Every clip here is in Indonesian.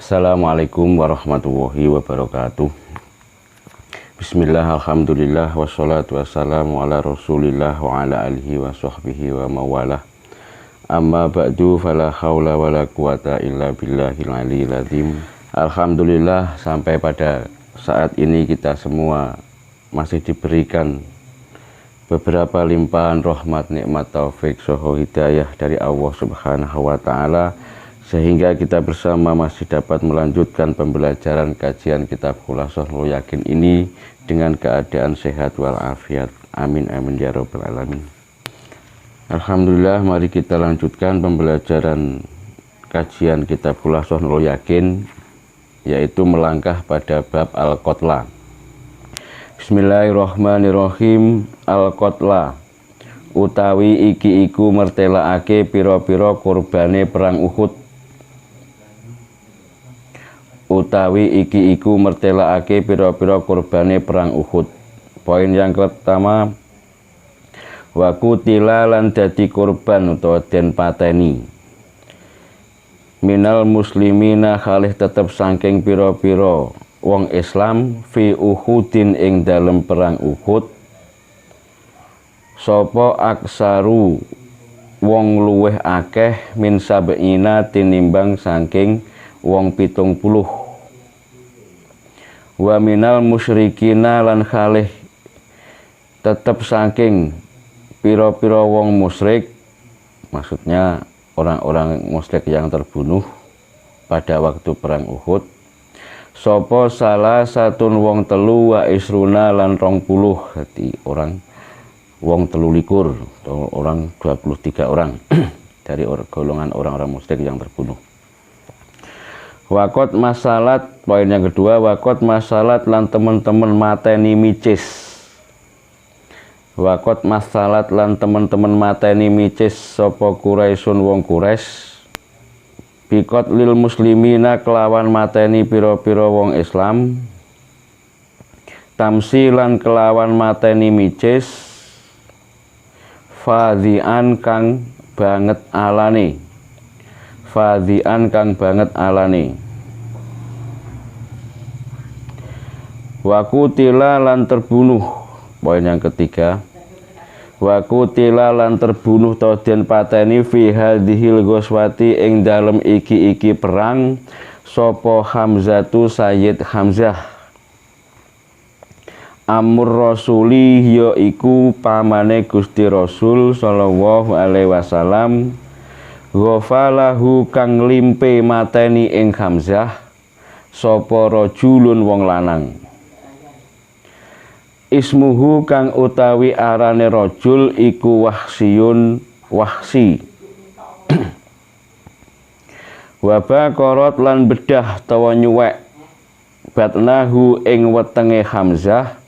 Assalamualaikum warahmatullahi wabarakatuh. Bismillah, alhamdulillah, wassalatu wassalamu ala rasulillah wa ala alihi wa sahbihi wa mawalah. Amma ba'du, fala hawla wa la quwata illa billahil aliyil azim. Alhamdulillah, sampai pada saat ini kita semua masih diberikan beberapa limpahan rahmat, nikmat, taufik, soho hidayah dari Allah Subhanahu wa ta'ala, sehingga kita bersama masih dapat melanjutkan pembelajaran kajian kitab Khulasatul Nurul Yakin ini dengan keadaan sehat walafiat. Amin amin ya rabbal alamin. Alhamdulillah, mari kita lanjutkan pembelajaran kajian kitab Khulasatul Nurul Yakin, yaitu melangkah pada bab Al-Qatla. Bismillahirrahmanirrahim. Al-Qatla utawi iki iku mertelaake pira-pira kurbane perang Uhud. Utawi iki iku mertelaake pira-pira kurbane perang Uhud. Poin yang pertama, wa qutila lan dadi korban utawa den pateni minal muslimina khalih tetep saking pira-pira wong Islam fi Uhudin ing dalem perang Uhud, sapa aksaru wong luweh akeh min sab'ina tinimbang saking wong 70, wa minal musyrikina lan khalih tetep saking pira-pira wong musyrik, maksudnya orang-orang musyrik yang terbunuh pada waktu perang Uhud, sapa salah satun wong telu wa isruna lan 20, jadi orang wong 23 atau orang 23 orang dari golongan orang-orang musyrik yang terbunuh. Wakot masalat, poin yang kedua, wakot masalat lan teman-teman mateni micis. Wakot masalat lan teman-teman mateni micis sapa Quraisyun wong Quraisy bikot lil muslimina kelawan mateni pira-pira wong Islam, tamsilan kelawan mateni micis, fadhian kang banget alane, fadhian kang banget alane. Wakutila lan terbunuh, poin yang ketiga, wakutila lan terbunuh to den pateni fi hadhil ghazwati ing dalem iki perang sapa Hamzatu Sayyid Hamzah amur rasuli, ya iku pamane Gusti Rasul sallallahu alaihi wasallam, ghafalahu kang limpe mateni ing Hamzah sapa rajulun wong lanang. Ismuhu kang utawi arane rajul iku Wahsiyun, Wahsi. Wabaqarat lan bedah tawa nyuwek batnahu ing wetenge Hamzah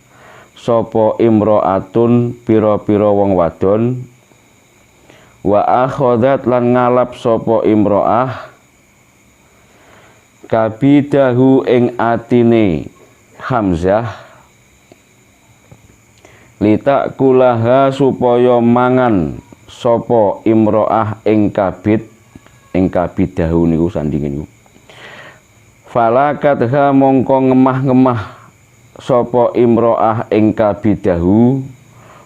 sapa imro'atun pira-pira wong wadon, wa akhadat lan ngalap sapa imro'ah kabidahu ing atine Hamzah litak kulaha supaya mangan sapa imro'ah ing kabidahu niku sandingin niku. Falakatha mongko ngemah-ngemah sapa imro'ah ing kabidahu,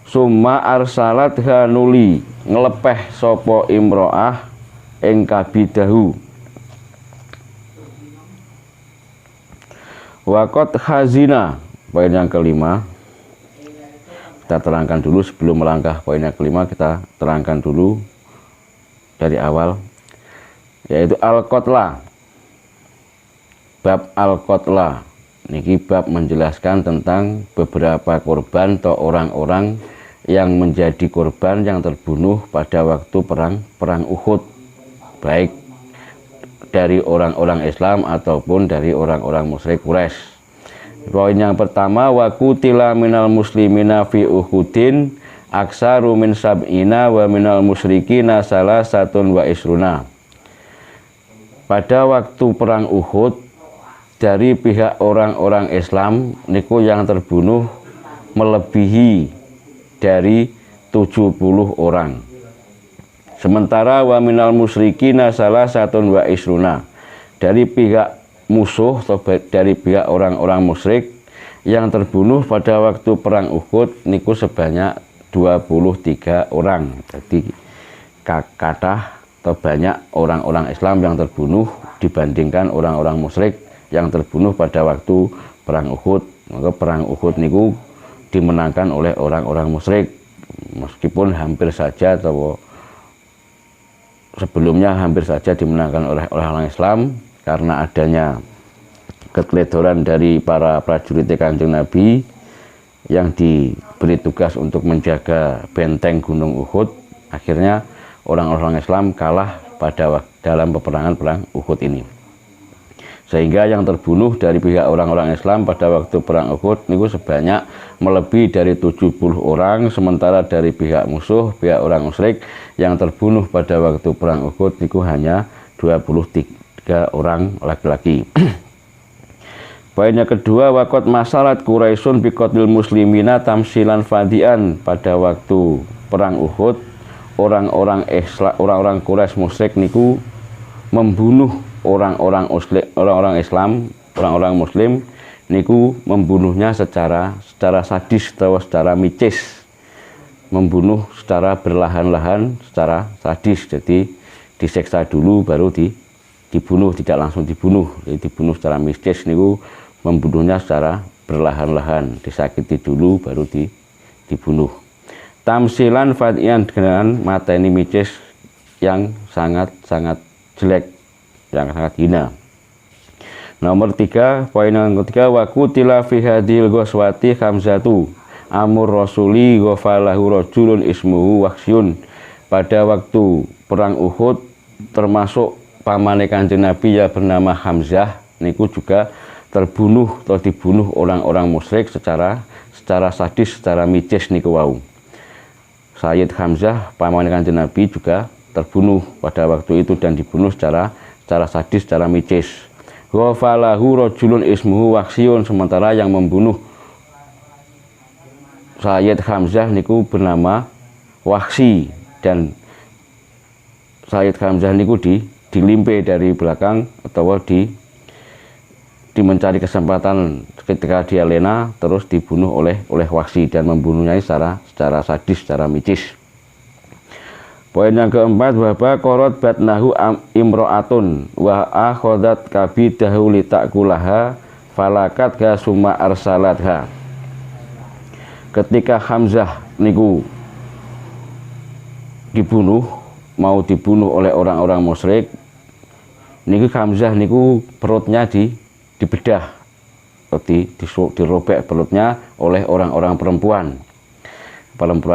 summa arsalatha nuli nglepeh sapa imro'ah ing kabidahu. Waqat hazina, poin yang kelima. Kita terangkan dulu sebelum melangkah poin yang kelima, kita terangkan dulu dari awal, yaitu Al-Qatla. Bab Al-Qatla niki bab menjelaskan tentang beberapa korban atau orang-orang yang menjadi korban yang terbunuh pada waktu perang Uhud, baik dari orang-orang Islam ataupun dari orang-orang musyrik Quraisy. Poin yang pertama, wa qutila minal muslimina fi Uhudin aksaru min sab'ina wa minal musyrikina salasatun wa isruna. Pada waktu perang Uhud, dari pihak orang-orang Islam niku yang terbunuh melebihi dari 70 orang. Sementara wa minal musyrikina salasatun wa isruna, dari pihak musuh atau dari pihak orang-orang musyrik yang terbunuh pada waktu perang Uhud niku sebanyak 23 orang. Jadi kathah atau banyak orang-orang Islam yang terbunuh dibandingkan orang-orang musyrik yang terbunuh pada waktu perang Uhud. Maka perang Uhud niku dimenangkan oleh orang-orang musyrik, meskipun hampir saja atau sebelumnya hampir saja dimenangkan oleh orang Islam karena adanya keteledoran dari para prajurit Kanjeng Nabi yang diberi tugas untuk menjaga benteng Gunung Uhud. Akhirnya orang-orang Islam kalah dalam peperangan perang Uhud ini, sehingga yang terbunuh dari pihak orang-orang Islam pada waktu perang Uhud niku sebanyak melebihi dari 70 orang, sementara dari pihak musuh, pihak orang musyrik yang terbunuh pada waktu perang Uhud niku hanya 23 orang laki-laki. Poin yang kedua, waqad masalat Quraisyun biqatlil muslimina tamsilan fadian. Pada waktu perang Uhud, orang-orang Quraisy musyrik niku membunuh orang-orang Islam, orang-orang Muslim niku membunuhnya secara sadis atau secara micis, membunuh secara berlahan-lahan, secara sadis. Jadi diseksa dulu baru dibunuh, tidak langsung dibunuh. Jadi dibunuh secara mistis niku membunuhnya secara berlahan-lahan, disakiti dulu baru dibunuh. Tamsilan fadian, dengan mateni micis yang sangat jelek, yang sangat hina. Nomor 3, poin yang ketiga, wa qutila fi hadhil ghazwati khamsatu amur rasuli ghafalahu rajulun ismuhu Waqsyun. Pada waktu perang Uhud termasuk pamane Kanjeng Nabi ya bernama Hamzah niku juga terbunuh atau dibunuh orang-orang musyrik secara sadis, secara micis niku wau. Sayyid Hamzah pamane Kanjeng Nabi juga terbunuh pada waktu itu dan dibunuh secara sadis, secara micis. Ghafalahu rajulun ismuhu Waqsyun, sementara yang membunuh Sayyid Hamzah niku bernama Waqsy, dan Sayyid Hamzah niku dilimpe dari belakang atau mencari kesempatan ketika dia lena terus dibunuh oleh Waqsy dan membunuhnya secara sadis, secara micis. Poin yang keempat, waba korot batnahu imro'atun wa akhodat kabidahu litakulaha falakat ga summa arsalatha. Ketika Hamzah niku mau dibunuh oleh orang-orang musyrik niku, Hamzah niku perutnya dibedah, dirobek perutnya oleh orang-orang perempuan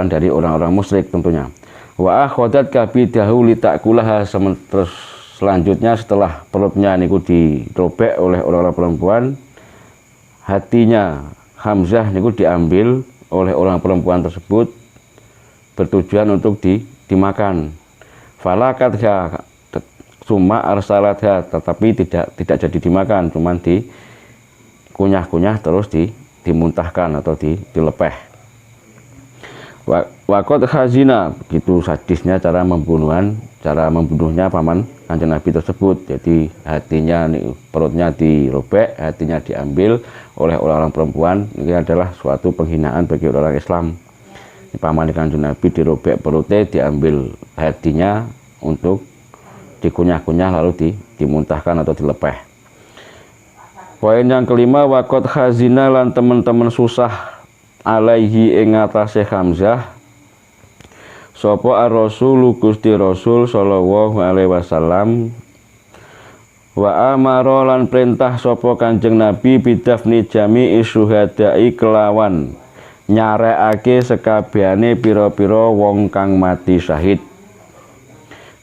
dari orang-orang musyrik tentunya. Wa akhodat kabidahu litakulaha, terus selanjutnya setelah perutnya niku dirobek oleh orang-orang perempuan, hatinya Hamzah niku diambil oleh orang perempuan tersebut bertujuan untuk dimakan. Falakat summa arsalatha, tetapi tidak jadi dimakan, cuman dikunyah-kunyah terus dimuntahkan atau dilepeh. Waqad khazina, begitu sadisnya cara membunuhnya paman Kanjeng Nabi tersebut. Jadi hatinya, perutnya dirobek, hatinya diambil oleh orang-orang perempuan. Ini adalah suatu penghinaan bagi orang Islam. Paman Kanjeng Nabi dirobek perutnya, diambil hatinya untuk dikunyah-kunyah lalu dimuntahkan atau dilepeh. Poin yang kelima, waqad khazina lan teman-teman susah alaihi ing atase Hamzah sapa ar-rasul Gusti Rasul sallallahu alaihi wasallam wa amara lan perintah sapa Kanjeng Nabi bidafni jami'i syuhada'i kelawan nyarekake sekabehane pira-pira wong kang mati syahid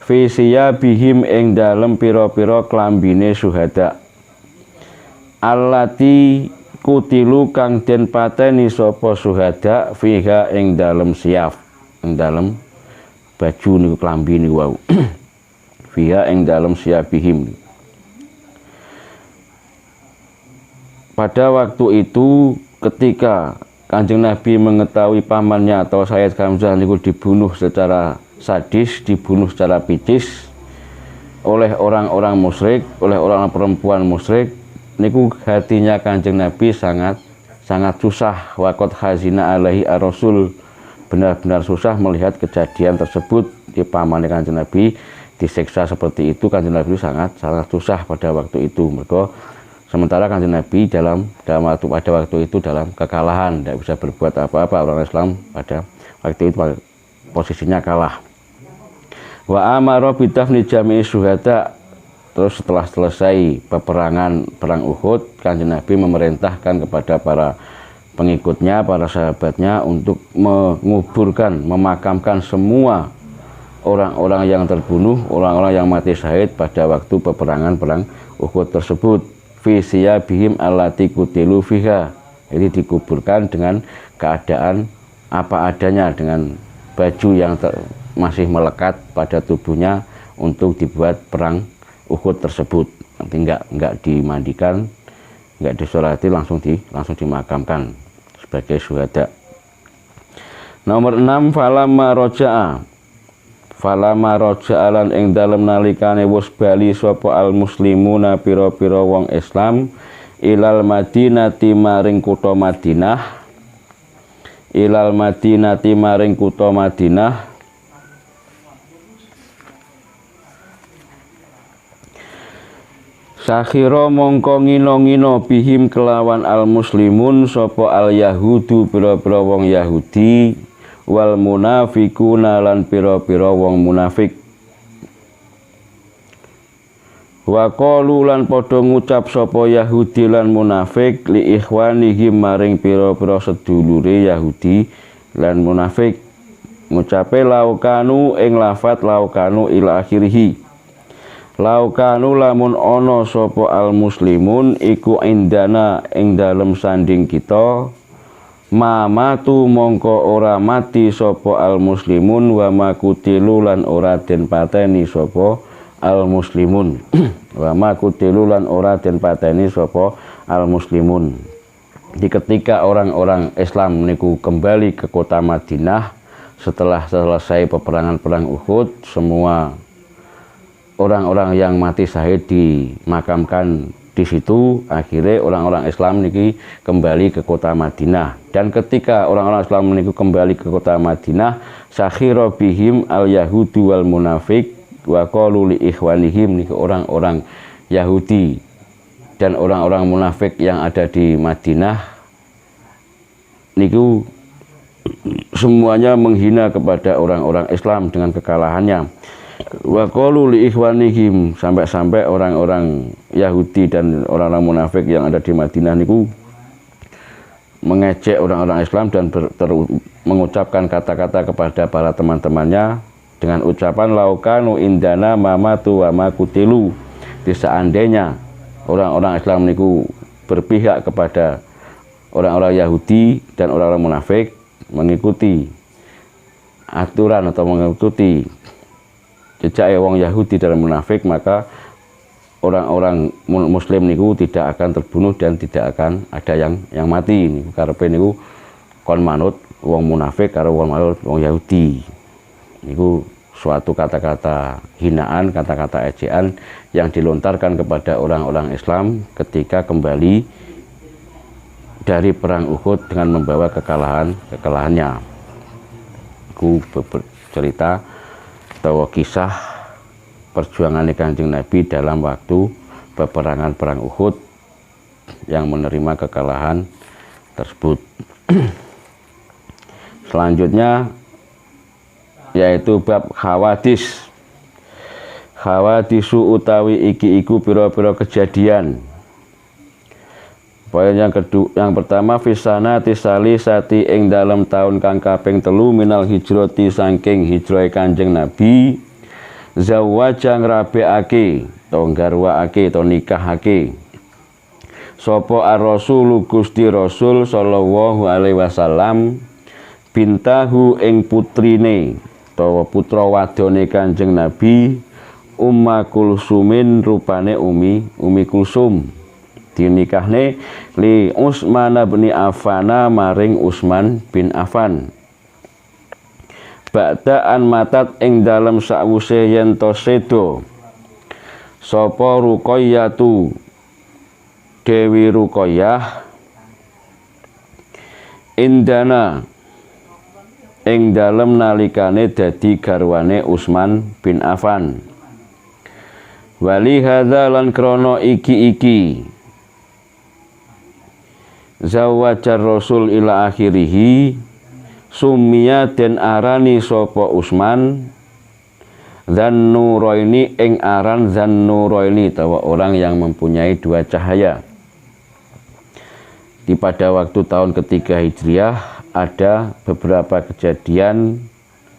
fisiya bihim ing dalem pira-pira klambine syuhada allati kutilu kang den pateni sapa syuhada fiha ing dalem siyaf, ing dalem baju niku klambi niku wau. Fiha ing dalem siyabihim. Pada waktu itu ketika Kanjeng Nabi mengetahui pamannya atau Sayyid Hamzah niku dibunuh secara sadis, dibunuh secara picis oleh orang-orang musyrik, oleh orang perempuan musyrik, niku hatinya Kanjeng Nabi sangat susah. Waqad hazina alaihi ar-rasul, benar-benar susah melihat kejadian tersebut. Di pamane Kanjeng Nabi disiksa seperti itu, Kanjeng Nabi sangat susah pada waktu itu. Mergo sementara Kanjeng Nabi pada waktu itu dalam kekalahan, tidak bisa berbuat apa-apa. Orang Islam pada waktu itu posisinya kalah. Wa amara bidafni jami'i syuhada. Terus setelah selesai perang Uhud, Kanjeng Nabi memerintahkan kepada para pengikutnya, para sahabatnya untuk memakamkan semua orang-orang yang terbunuh, orang-orang yang mati syahid pada waktu peperangan perang Uhud tersebut. Fi siyabihim allati qutilu fiha. Jadi dikuburkan dengan keadaan apa adanya, dengan baju yang masih melekat pada tubuhnya untuk dibuat perang Uhud tersebut. Nanti enggak dimandikan, enggak disolati, langsung dimakamkan sebagai syuhada. Nomor 6, falamma roja'a lan ing dalem nalikane wis bali sapa al muslimuna pira-pira wong Islam ilal Madinati maring kutha Madinah sakhira mongko ngino-ngino bihim kelawan al muslimun sapa al yahudu pira-pira wong Yahudi wal munafiquna lan pira-pira wong munafik. Wa qalu lan padha ngucap sapa Yahudi lan munafik li ikhwanihim maring pira-pira sedulure Yahudi lan munafik, ngucape laukanu ing lafat laukanu ila akhirih. Laukanu lamun ana sapa al muslimun iku indana ing dalem sanding kita, mamatu mongko ora mati sapa al muslimun wa makutilu lan ora den pateni sapa al muslimun. Wa makutilu lan ora den pateni sapa al muslimun. Di ketika orang-orang Islam niku kembali ke kota Madinah setelah selesai peperangan perang Uhud, semua orang-orang yang mati syahid dimakamkan di situ. Akhirnya orang-orang Islam niki kembali ke kota Madinah, dan ketika orang-orang Islam niku kembali ke kota Madinah, sakhira bihim al yahudu wal munafik wa qalu li ikhwanihim, niku orang-orang Yahudi dan orang-orang munafik yang ada di Madinah niku semuanya menghina kepada orang-orang Islam dengan kekalahannya. Wa qalu li ikhwanihim, sampai-sampai orang-orang Yahudi dan orang-orang munafik yang ada di Madinah niku mengejek orang-orang Islam dan mengucapkan kata-kata kepada para teman-temannya dengan ucapan laukanu indana mamatu wa makutilu. Seandainya orang-orang Islam niku berpihak kepada orang-orang Yahudi dan orang-orang munafik, mengikuti aturan atau mengikuti jejak wong Yahudi dan munafik, maka orang-orang muslim niku tidak akan terbunuh dan tidak akan ada yang mati. Niku karepe niku kon manut wong munafik karo wong manut wong Yahudi. Niku suatu kata-kata hinaan, kata-kata ejekan yang dilontarkan kepada orang-orang Islam ketika kembali dari perang Uhud dengan membawa kekalahannya. Aku bercerita atau kisah perjuangan Kanjeng Nabi dalam waktu peperangan perang Uhud yang menerima kekalahan tersebut. Selanjutnya yaitu bab khawadis. Khawadisu utawi iki iku pira-pira kejadian. Poin yang pertama fisana tisali sati ing dalam tahun kang kaping 3 minal hijrati saking hijrah Kanjeng Nabi, zawaja ngrabeake to garwaake to nikahake sapa ar-rasul Gusti Rasul sallallahu alaihi wasallam bintahu ing putrine utawa putra wadone Kanjeng Nabi, Umma Kulsumin rupane Umi Kulsum, dinikahne li Utsman bin Affan maring Utsman bin Affan. Ba'daan matat ing dalem sakwuse yen to sedo sapa Ruqayyatu Dewi Ruqayyah indana ing dalem nalikane dadi garwane Utsman bin Affan. Wali hadza lan krana iki zawajar Rasul ila akhirih summiya den arani sapa Utsman Dzannuraini ing aran Dzannuraini tawa orang yang mempunyai dua cahaya. Di pada waktu tahun ketiga Hijriah ada beberapa kejadian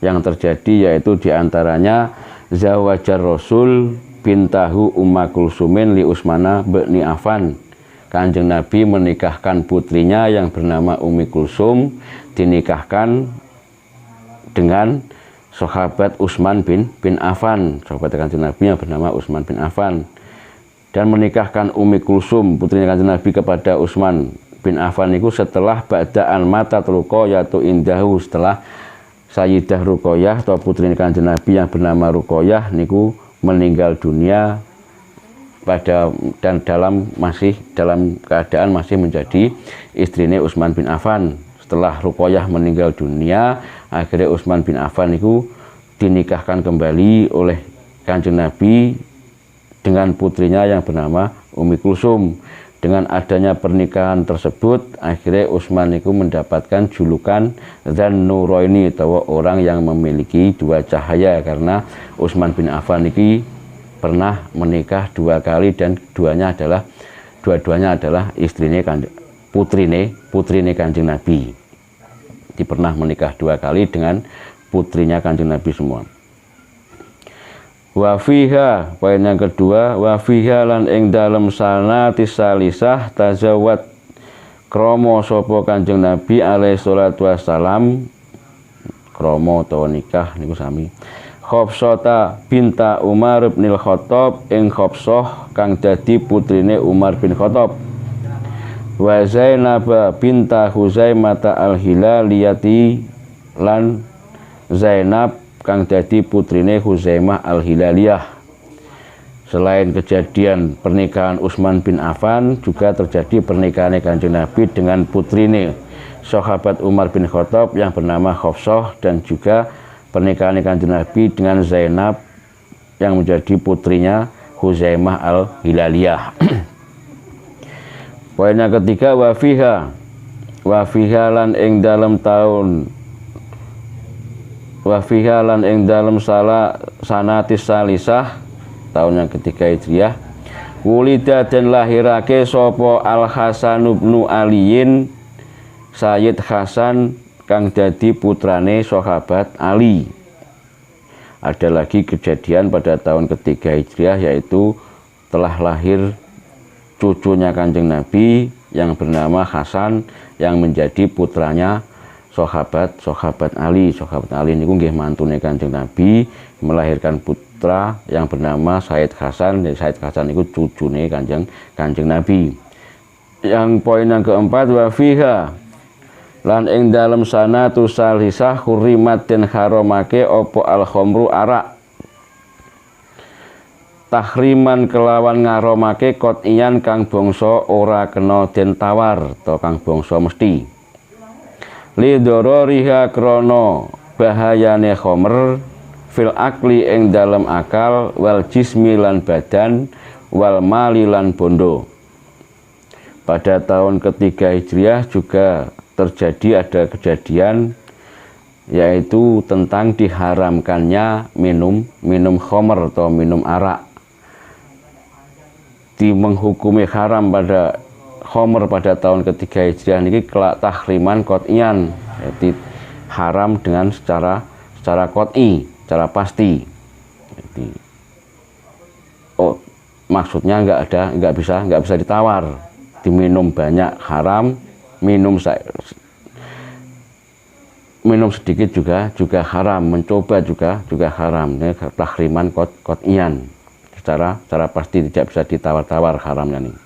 yang terjadi, yaitu diantaranya zawajar Rasul bintahu Umma Kulsumin li Utsmana bin Affan. Kanjeng Nabi menikahkan putrinya yang bernama Ummi Kulsum, dinikahkan dengan sahabat Utsman bin Affan, sahabat Kanjeng Nabi yang bernama Utsman bin Affan, dan menikahkan Ummi Kulsum putrinya Kanjeng Nabi kepada Utsman bin Affan itu setelah ba'daan mata Ruqayyah indahu, setelah Sayyidah Ruqayyah atau putri Kanjeng Nabi yang bernama Ruqayyah niku meninggal dunia dan dalam keadaan masih menjadi istrinya Utsman bin Affan. Setelah Ruqayyah meninggal dunia, akhirnya Utsman bin Affan itu dinikahkan kembali oleh Kanjeng Nabi dengan putrinya yang bernama Ummi Kulsum. Dengan adanya pernikahan tersebut, akhirnya Utsman itu mendapatkan julukan Dzannuraini atau orang yang memiliki dua cahaya, karena Utsman bin Affan ini pernah menikah dua kali dan dua-duanya adalah istrinya putrine Kanjeng Nabi. Dia pernah menikah dua kali dengan putrinya Kanjeng Nabi semua. Wa fiha, poin yang kedua, wa fiha lan ing dalem sanati salisah tazawwad kromo sapa Kanjeng Nabi alaihi salatu wassalam, kromo utawa nikah niku sami Khofsata binta Umar bin Khattab ing Khofsah kang dadi putrine Umar bin Khattab. Wa Zainab binta Huzaimah al-Hilaliyati lan Zainab kang dadi putrine Huzaimah al-Hilaliyah. Selain kejadian pernikahan Utsman bin Affan, juga terjadi pernikahan Kanjeng Nabi dengan putrine sahabat Umar bin Khattab yang bernama Khofsah, dan juga pernikahan Kanjeng Nabi dengan Zainab yang menjadi putrinya Huzaimah al-Hilaliyah. Poin yang ketiga, wa fiha lan ing dalem taun wa fiha lan ing dalem sanatis salisah, tahun yang ketiga Hijriah, wulida dan lahirake sapa Al-Hasan bin Aliyin, Sayyid Hasan kang dadi putrane sahabat Ali. Ada lagi kejadian pada tahun ketiga Hijriah, yaitu telah lahir cucunya Kanjeng Nabi yang bernama Hasan yang menjadi putranya sahabat Ali. Sahabat Ali niku nggih mantune Kanjeng Nabi, melahirkan putra yang bernama Sayyid Hasan. Dan Sayyid Hasan itu cucune Kanjeng Nabi. Yang poin yang keempat, wa fiha lan ing dalem sanatu salisah hurimat den haramake opo al-khamru arak, tahriman kelawan ngaromake qot'iyan kang bangsa ora kena den tawar atau kang bangsa mesti, lidororiha krono bahayane khomer fil akli ing dalem akal, wal jismi lan badan, wal mali lan bondo. Pada tahun ketiga Hijriah juga terjadi ada kejadian, yaitu tentang diharamkannya minum khomer atau minum arak. Di menghukumi haram pada khomer pada tahun ketiga Hijriah ini kelak tahriman qot'iyan, yaitu haram dengan secara qot'i, secara pasti. Jadi, maksudnya nggak bisa ditawar. Diminum banyak haram, minum sedikit juga haram, mencoba juga haram. Ini tahriman qot'iyan, secara pasti tidak bisa ditawar-tawar haramnya nih.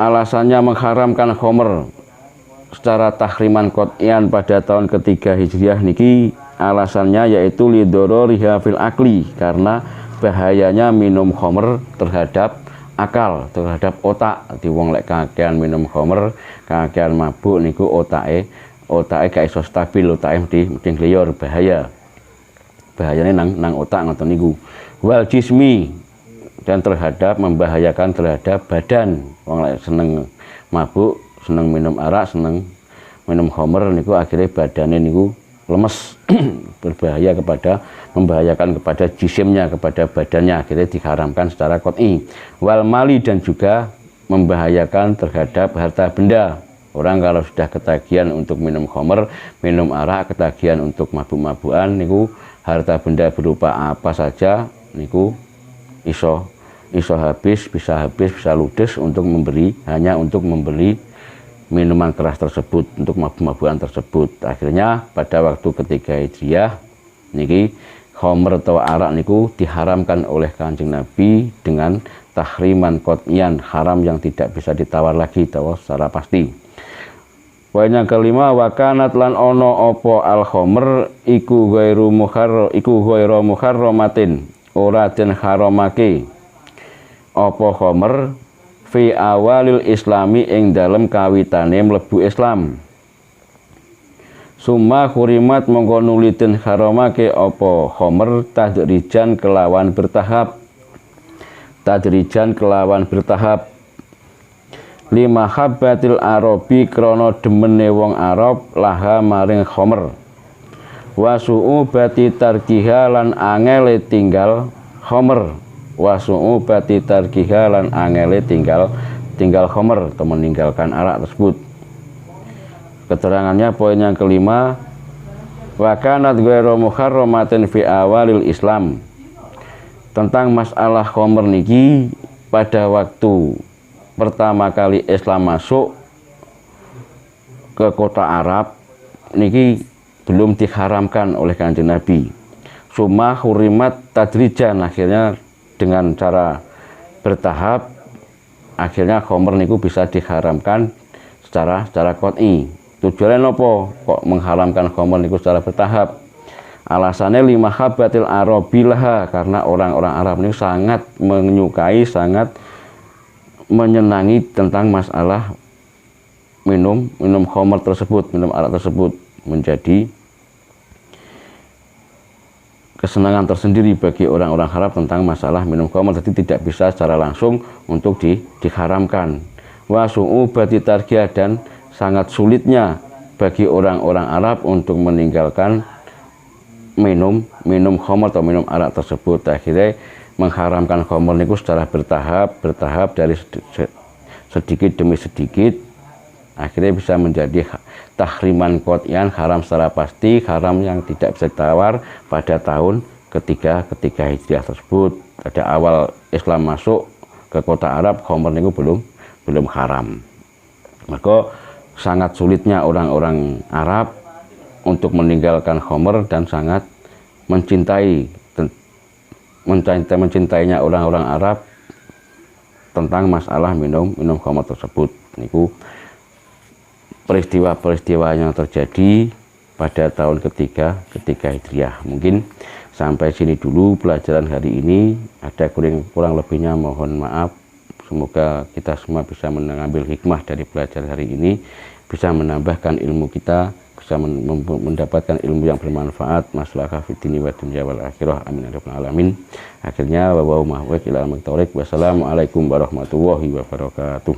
Alasannya mengharamkan khomer secara tahriman qot'iyan pada tahun ketiga Hijriah niki, alasannya yaitu lidororiha fil akli, karena bahayanya minum khamr terhadap akal, terhadap otak. Di wong lek kakean minum khamr, kakean mabuk niku otake gak iso stabil, otake mesti ngliyor, bahaya. Bahayane nang otak ngoten niku. Wal jismi, dan terhadap membahayakan terhadap badan. Wong lek seneng mabuk, seneng minum arak, seneng minum khamr niku akhirnya badannya niku lemes, berbahaya membahayakan kepada jisimnya, kepada badannya, akhirnya diharamkan secara qat'i. Wal mali, dan juga membahayakan terhadap harta benda. Orang kalau sudah ketagihan untuk minum khamr, minum arak, ketagihan untuk mabuk-mabukan niku harta benda berupa apa saja niku iso habis, bisa ludes untuk hanya untuk membeli minuman keras tersebut, untuk mabuk-mabukan tersebut. Akhirnya pada waktu ketiga Hijriah niki khamr atau arak niku diharamkan oleh Kanjeng Nabi dengan tahriman qat'iyan, haram yang tidak bisa ditawar lagi secara pasti. Poin yang kelima, wakanat lan ono opo al khamr iku ghairu muharramatin, ora den haramake opo khamr fi awalil islami ing dalem kawitane mlebu Islam. Summa khurimat mongko nuli den haramake apa khamr tadrijan kelawan bertahap. Lima habbatil arabi krana demene wong Arab laha maring khamr. Wa su'ubati tarkiha lan angele tinggal khamr. Wasu'ubati tarkiha lan angele tinggal khamr atau meninggalkan arak tersebut. Keterangannya poin yang kelima, wa kanat ghairu muharramatin fi awalil Islam. Tentang masalah khamr niki pada waktu pertama kali Islam masuk ke kota Arab niki belum diharamkan oleh Kanjeng Nabi. Summa hurimat tadrijan, akhirnya dengan cara bertahap akhirnya khamr niku bisa diharamkan secara qat'i. Tujuannya nopo kok mengharamkan khamr niku secara bertahap? Alasannya lima habbatil arabilah, karena orang-orang Arab ini sangat menyukai, sangat menyenangi tentang masalah minum khamr tersebut, minum arak tersebut, menjadi kesenangan tersendiri bagi orang-orang Arab tentang masalah minum khamr, jadi tidak bisa secara langsung untuk diharamkan. Wa su'ubati tarkiyah, dan sangat sulitnya bagi orang-orang Arab untuk meninggalkan minum khamr atau minum arak tersebut. Akhirnya mengharamkan khamr niku secara bertahap dari sedikit demi sedikit, akhirnya bisa menjadi tahriman qat'iyan, haram secara pasti, haram yang tidak bisa ditawar pada tahun ketiga Hijriah tersebut. Pada awal Islam masuk ke kota Arab, khamr niku belum haram. Maka sangat sulitnya orang-orang Arab untuk meninggalkan khamr dan sangat mencintainya orang-orang Arab tentang masalah minum khamr tersebut. Niku peristiwa-peristiwa yang terjadi pada tahun ketiga Hijriah. Mungkin sampai sini dulu pelajaran hari ini. Ada kurang lebihnya mohon maaf. Semoga kita semua bisa mengambil hikmah dari pelajaran hari ini, bisa menambahkan ilmu kita, bisa mendapatkan ilmu yang bermanfaat, maslahah fid dini wa dunya wal akhirah. Amin ya rabbal alamin. Akhirnya wassalamualaikum warahmatullahi wabarakatuh.